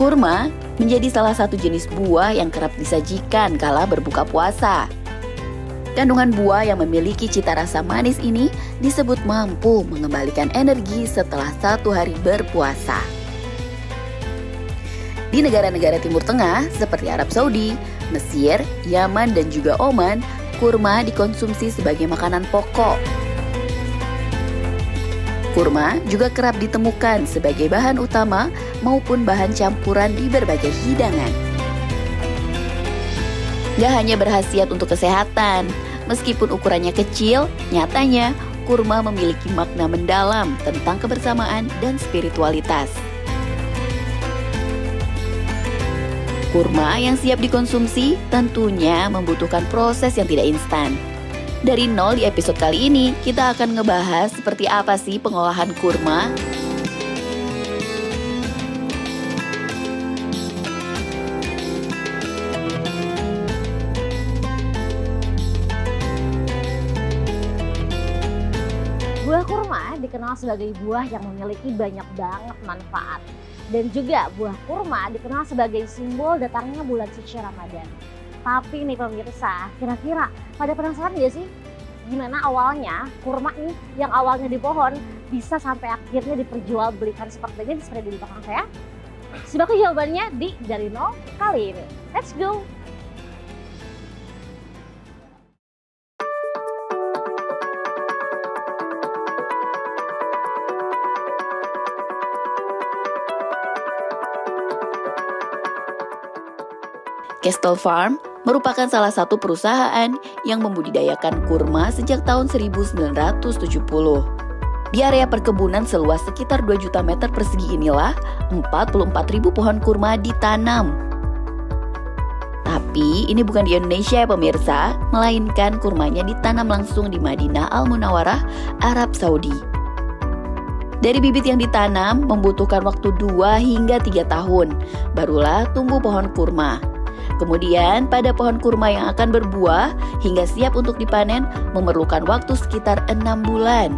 Kurma menjadi salah satu jenis buah yang kerap disajikan kala berbuka puasa. Kandungan buah yang memiliki cita rasa manis ini disebut mampu mengembalikan energi setelah 1 hari berpuasa. Di negara-negara Timur Tengah seperti Arab Saudi, Mesir, Yaman, dan juga Oman, kurma dikonsumsi sebagai makanan pokok. Kurma juga kerap ditemukan sebagai bahan utama maupun bahan campuran di berbagai hidangan. Gak hanya berkhasiat untuk kesehatan, meskipun ukurannya kecil, nyatanya kurma memiliki makna mendalam tentang kebersamaan dan spiritualitas. Kurma yang siap dikonsumsi tentunya membutuhkan proses yang tidak instan. Dari nol di episode kali ini, kita akan ngebahas seperti apa sih pengolahan kurma. Buah kurma dikenal sebagai buah yang memiliki banyak banget manfaat. Dan juga buah kurma dikenal sebagai simbol datangnya bulan suci Ramadan. Tapi nih pemirsa, kira-kira pada penasaran gak sih gimana awalnya kurma nih yang awalnya di pohon bisa sampai akhirnya diperjualbelikan seperti ini seperti di belakang saya? Simak jawabannya di Dari Nol kali ini. Let's go! Castle Farm merupakan salah satu perusahaan yang membudidayakan kurma sejak tahun 1970. Di area perkebunan seluas sekitar 2 juta meter persegi inilah 44.000 pohon kurma ditanam. Tapi ini bukan di Indonesia ya pemirsa, melainkan kurmanya ditanam langsung di Madinah Al-Munawwarah, Arab Saudi. Dari bibit yang ditanam membutuhkan waktu 2 hingga 3 tahun, barulah tumbuh pohon kurma. Kemudian pada pohon kurma yang akan berbuah hingga siap untuk dipanen memerlukan waktu sekitar 6 bulan.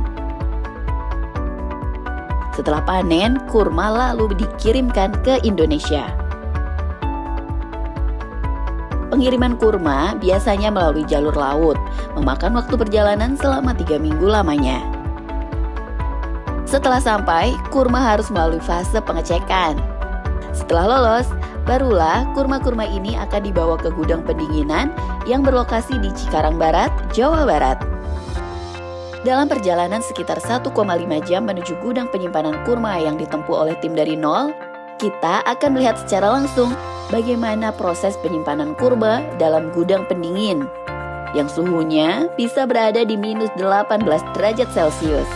Setelah panen, kurma lalu dikirimkan ke Indonesia. Pengiriman kurma biasanya melalui jalur laut, memakan waktu perjalanan selama 3 minggu lamanya. Setelah sampai, kurma harus melalui fase pengecekan. Setelah lolos, barulah kurma-kurma ini akan dibawa ke gudang pendinginan yang berlokasi di Cikarang Barat, Jawa Barat. Dalam perjalanan sekitar 1,5 jam menuju gudang penyimpanan kurma yang ditempuh oleh tim Dari Nol, kita akan melihat secara langsung bagaimana proses penyimpanan kurma dalam gudang pendingin, yang suhunya bisa berada di minus 18 derajat Celcius.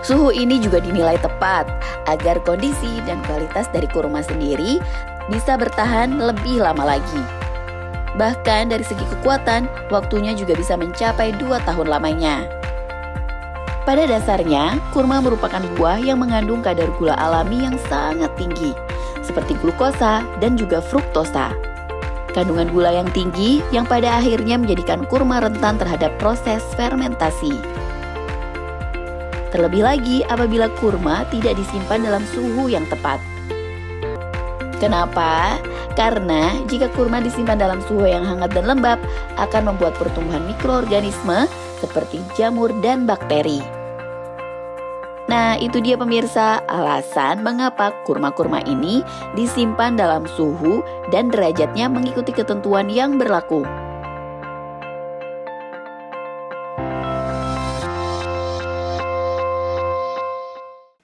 Suhu ini juga dinilai tepat agar kondisi dan kualitas dari kurma sendiri bisa bertahan lebih lama lagi. Bahkan dari segi kekuatan, waktunya juga bisa mencapai 2 tahun lamanya. Pada dasarnya, kurma merupakan buah yang mengandung kadar gula alami yang sangat tinggi, seperti glukosa dan juga fruktosa. Kandungan gula yang tinggi yang pada akhirnya menjadikan kurma rentan terhadap proses fermentasi. Terlebih lagi apabila kurma tidak disimpan dalam suhu yang tepat. Kenapa? Karena jika kurma disimpan dalam suhu yang hangat dan lembab akan membuat pertumbuhan mikroorganisme seperti jamur dan bakteri. Nah, itu dia pemirsa alasan mengapa kurma-kurma ini disimpan dalam suhu dan derajatnya mengikuti ketentuan yang berlaku.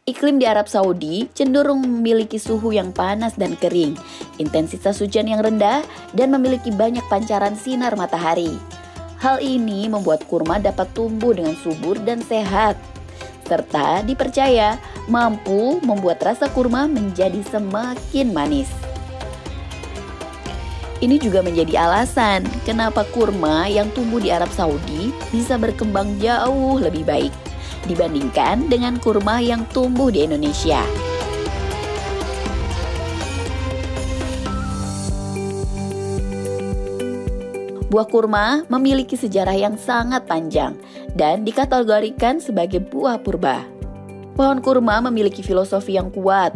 Iklim di Arab Saudi cenderung memiliki suhu yang panas dan kering, intensitas hujan yang rendah, dan memiliki banyak pancaran sinar matahari. Hal ini membuat kurma dapat tumbuh dengan subur dan sehat, serta dipercaya mampu membuat rasa kurma menjadi semakin manis. Ini juga menjadi alasan kenapa kurma yang tumbuh di Arab Saudi bisa berkembang jauh lebih baik dibandingkan dengan kurma yang tumbuh di Indonesia. Buah kurma memiliki sejarah yang sangat panjang dan dikategorikan sebagai buah purba. Pohon kurma memiliki filosofi yang kuat,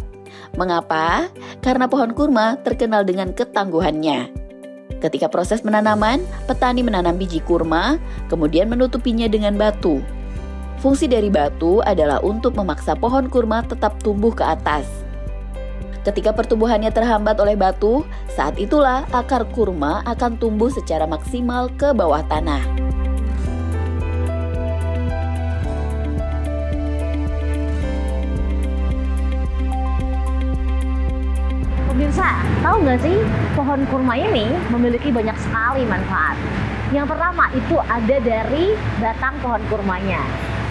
Mengapa? Karena pohon kurma terkenal dengan ketangguhannya. Ketika proses penanaman, petani menanam biji kurma, kemudian menutupinya dengan batu. Fungsi dari batu adalah untuk memaksa pohon kurma tetap tumbuh ke atas. Ketika pertumbuhannya terhambat oleh batu, saat itulah akar kurma akan tumbuh secara maksimal ke bawah tanah. Pemirsa, tahu nggak sih pohon kurma ini memiliki banyak sekali manfaat. Yang pertama itu ada dari batang pohon kurmanya.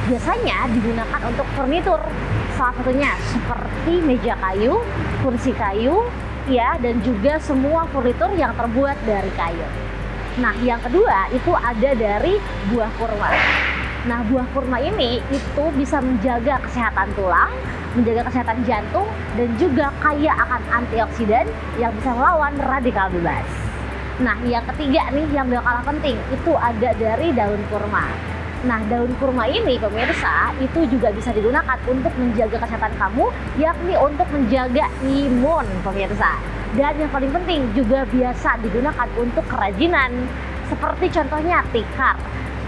Biasanya digunakan untuk furnitur, salah satunya seperti meja kayu, kursi kayu, ya, dan juga semua furnitur yang terbuat dari kayu. Nah, yang kedua itu ada dari buah kurma. Nah, buah kurma ini itu bisa menjaga kesehatan tulang, menjaga kesehatan jantung, dan juga kaya akan antioksidan yang bisa melawan radikal bebas. Nah, yang ketiga nih yang gak kalah penting itu ada dari daun kurma. Nah, daun kurma ini pemirsa itu juga bisa digunakan untuk menjaga kesehatan kamu, yakni untuk menjaga imun pemirsa. Dan yang paling penting juga biasa digunakan untuk kerajinan, seperti contohnya tikar,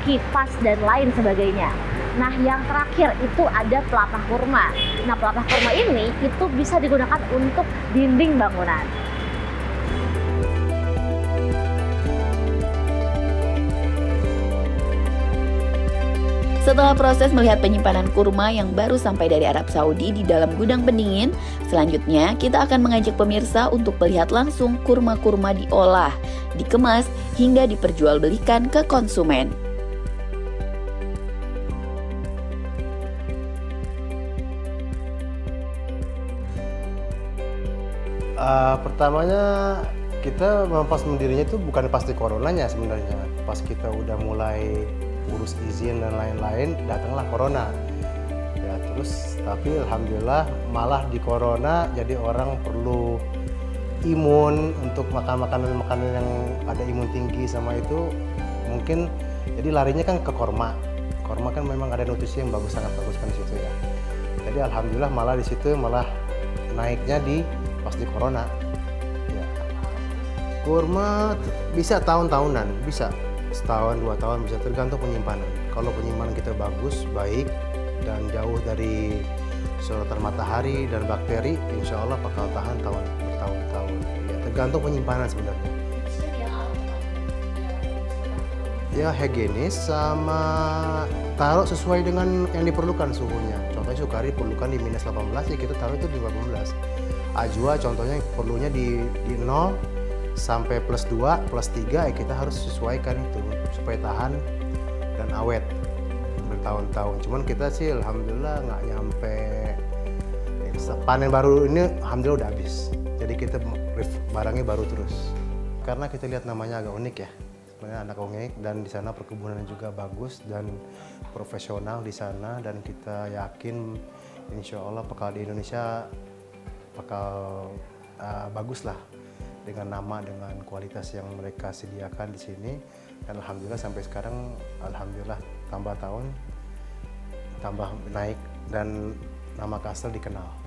kipas, dan lain sebagainya. Nah, yang terakhir itu ada pelatah kurma. Nah, pelatah kurma ini itu bisa digunakan untuk dinding bangunan. Setelah proses melihat penyimpanan kurma yang baru sampai dari Arab Saudi di dalam gudang pendingin, selanjutnya kita akan mengajak pemirsa untuk melihat langsung kurma-kurma diolah, dikemas, hingga diperjualbelikan ke konsumen. Pertamanya kita mempas mendirinya itu bukan pasti coronanya sebenarnya. Pas kita udah mulai urus izin dan lain-lain, datanglah corona. Ya terus, tapi alhamdulillah malah di corona jadi orang perlu imun untuk makan makanan yang ada imun tinggi sama itu, mungkin jadi larinya kan ke korma. Korma kan memang ada nutrisi yang bagus, sangat bagus kan di situ ya. Jadi alhamdulillah malah di situ malah naiknya pas di corona. Ya. Kurma bisa tahun-tahunan, bisa setahun 2 tahun, bisa tergantung penyimpanan. Kalau penyimpanan kita bagus, baik, dan jauh dari sorotan matahari dan bakteri, insya Allah bakal tahan bertahun-tahun. Ya, tergantung penyimpanan sebenarnya. Ya higienis sama taruh sesuai dengan yang diperlukan suhunya. Contohnya sukari perlukan di minus 18, ya kita taruh itu di 18. Ajwa contohnya perlunya di 0 sampai plus 2, plus 3, ya kita harus sesuaikan itu supaya tahan dan awet bertahun-tahun. Cuman kita sih alhamdulillah nggak nyampe, panen baru ini alhamdulillah udah habis. Jadi kita barangnya baru terus. Karena kita lihat namanya agak unik ya. Sebenarnya anak unik, dan di sana perkebunan juga bagus dan profesional di sana, dan kita yakin insya Allah bakal di Indonesia bakal bagus lah, dengan nama, dengan kualitas yang mereka sediakan di sini. Dan alhamdulillah sampai sekarang alhamdulillah tambah tahun tambah naik dan nama Kastel dikenal.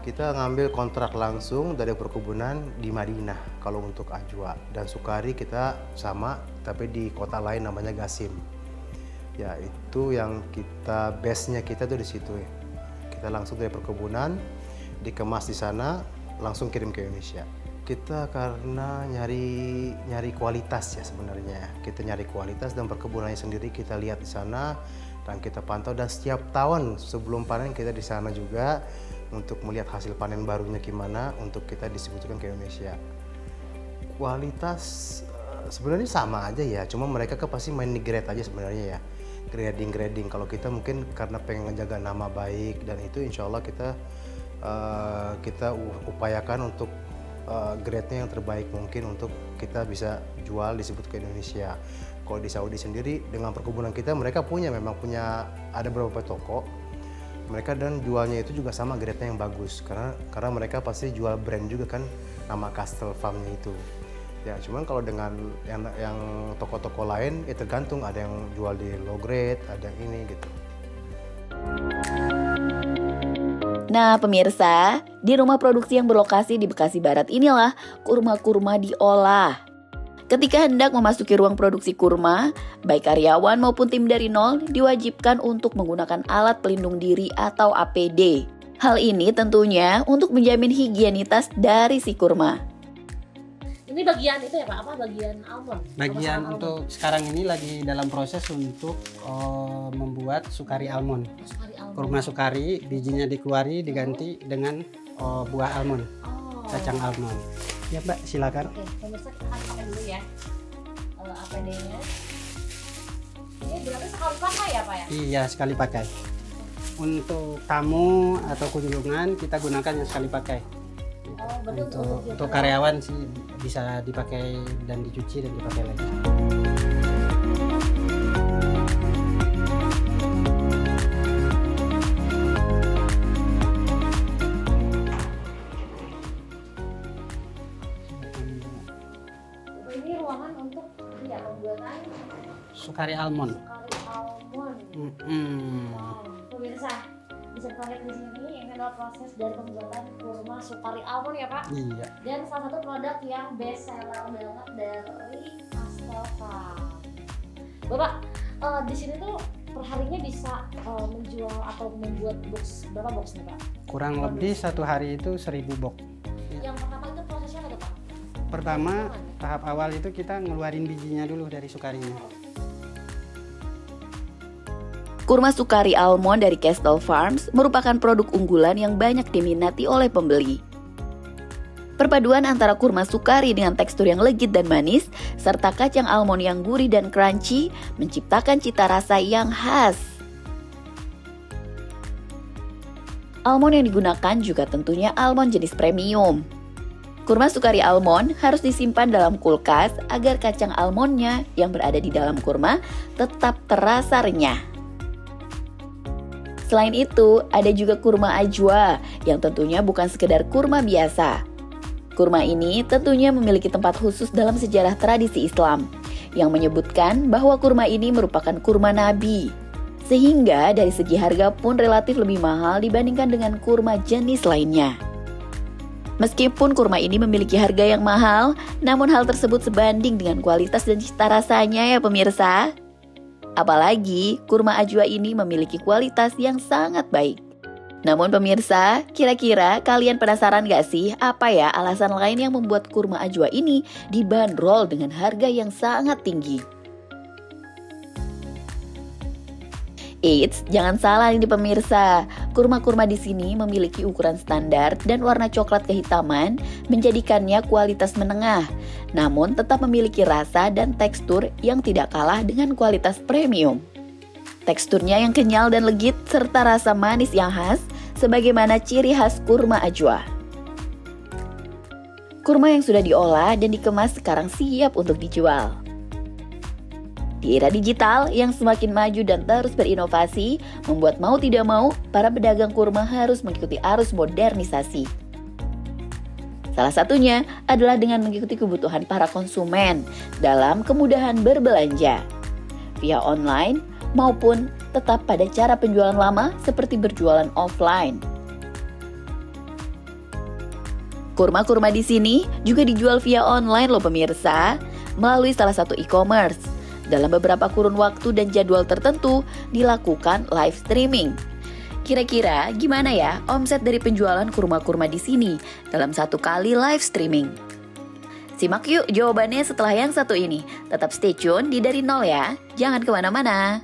Kita ngambil kontrak langsung dari perkebunan di Madinah kalau untuk ajwa, dan sukari kita sama tapi di kota lain namanya Gasim. Ya itu yang kita base-nya kita tuh di situ ya. Kita langsung dari perkebunan dikemas di sana langsung kirim ke Indonesia. Kita karena nyari kualitas ya sebenarnya. Kita nyari kualitas dan perkebunannya sendiri kita lihat di sana dan kita pantau, dan setiap tahun sebelum panen kita di sana juga untuk melihat hasil panen barunya gimana untuk kita distribusikan ke Indonesia. Kualitas sebenarnya sama aja ya, cuma mereka kan pasti main di grade aja sebenarnya ya. Grading. Kalau kita mungkin karena pengen ngejaga nama baik, dan itu insya Allah kita upayakan untuk grade-nya yang terbaik mungkin untuk kita bisa jual disebut ke Indonesia. Kalau di Saudi sendiri dengan perkebunan kita, mereka memang punya ada beberapa toko mereka, dan jualnya itu juga sama grade-nya yang bagus, karena mereka pasti jual brand juga kan, nama Kastel Farm-nya itu. Ya cuman kalau dengan yang toko-toko lain ya tergantung, ada yang jual di low grade, ada yang ini gitu. Nah pemirsa, Di rumah produksi yang berlokasi di Bekasi Barat inilah kurma-kurma diolah. Ketika hendak memasuki ruang produksi kurma, baik karyawan maupun tim dari nol diwajibkan untuk menggunakan alat pelindung diri atau APD. Hal ini tentunya untuk menjamin higienitas dari si kurma. Ini bagian itu ya Pak, apa bagian almond? Bagian untuk sekarang ini lagi dalam proses untuk membuat sukari almond. Kurma sukari, bijinya dikeluari diganti dengan buah almond, kacang almond. Ya Mbak, silakan. Oke, pemirsa kita akan pakai dulu ya APD-nya. Ini berarti sekali pakai ya Pak ya? Iya, sekali pakai. Untuk tamu atau kunjungan kita gunakan yang sekali pakai. Untuk karyawan sih bisa dipakai dan dicuci dan dipakai lagi. Ini ruangan untuk pembuatan sukari almond. Pemirsa bisa kita lihat di sini, ini adalah proses dari pembuatan kurma sukari almond ya Pak. Iya. Dan salah satu produk yang best seller banget dari Castle Farms. Bapak, di sini tuh perharinya bisa menjual atau membuat box berapa box nih Pak? Kurang lebih satu hari itu 1000 box. Yang pertama itu prosesnya apa tuh Pak? Pertama, tahap awal itu kita ngeluarin bijinya dulu dari sukarinya. Kurma sukari almond dari Castle Farms merupakan produk unggulan yang banyak diminati oleh pembeli. Perpaduan antara kurma sukari dengan tekstur yang legit dan manis, serta kacang almond yang gurih dan crunchy, menciptakan cita rasa yang khas. Almond yang digunakan juga tentunya almond jenis premium. Kurma sukari almond harus disimpan dalam kulkas agar kacang almondnya yang berada di dalam kurma tetap terasa renyah. Selain itu, ada juga kurma ajwa yang tentunya bukan sekedar kurma biasa. Kurma ini tentunya memiliki tempat khusus dalam sejarah tradisi Islam yang menyebutkan bahwa kurma ini merupakan kurma Nabi. Sehingga dari segi harga pun relatif lebih mahal dibandingkan dengan kurma jenis lainnya. Meskipun kurma ini memiliki harga yang mahal, namun hal tersebut sebanding dengan kualitas dan cita rasanya ya pemirsa. Apalagi kurma ajwa ini memiliki kualitas yang sangat baik. Namun pemirsa, kira-kira kalian penasaran gak sih apa ya alasan lain yang membuat kurma ajwa ini dibanderol dengan harga yang sangat tinggi? Eits, jangan salah nih pemirsa. Kurma-kurma di sini memiliki ukuran standar dan warna coklat kehitaman, menjadikannya kualitas menengah. Namun tetap memiliki rasa dan tekstur yang tidak kalah dengan kualitas premium. Teksturnya yang kenyal dan legit serta rasa manis yang khas, sebagaimana ciri khas kurma ajwa. Kurma yang sudah diolah dan dikemas sekarang siap untuk dijual. Di era digital yang semakin maju dan terus berinovasi, membuat mau tidak mau, para pedagang kurma harus mengikuti arus modernisasi. Salah satunya adalah dengan mengikuti kebutuhan para konsumen dalam kemudahan berbelanja, via online maupun tetap pada cara penjualan lama seperti berjualan offline. Kurma-kurma di sini juga dijual via online loh pemirsa, melalui salah satu e-commerce. Dalam beberapa kurun waktu dan jadwal tertentu dilakukan live streaming. Kira-kira gimana ya omset dari penjualan kurma-kurma di sini dalam satu kali live streaming? Simak yuk jawabannya setelah yang satu ini. Tetap stay tune di Dari Nol ya, jangan kemana-mana.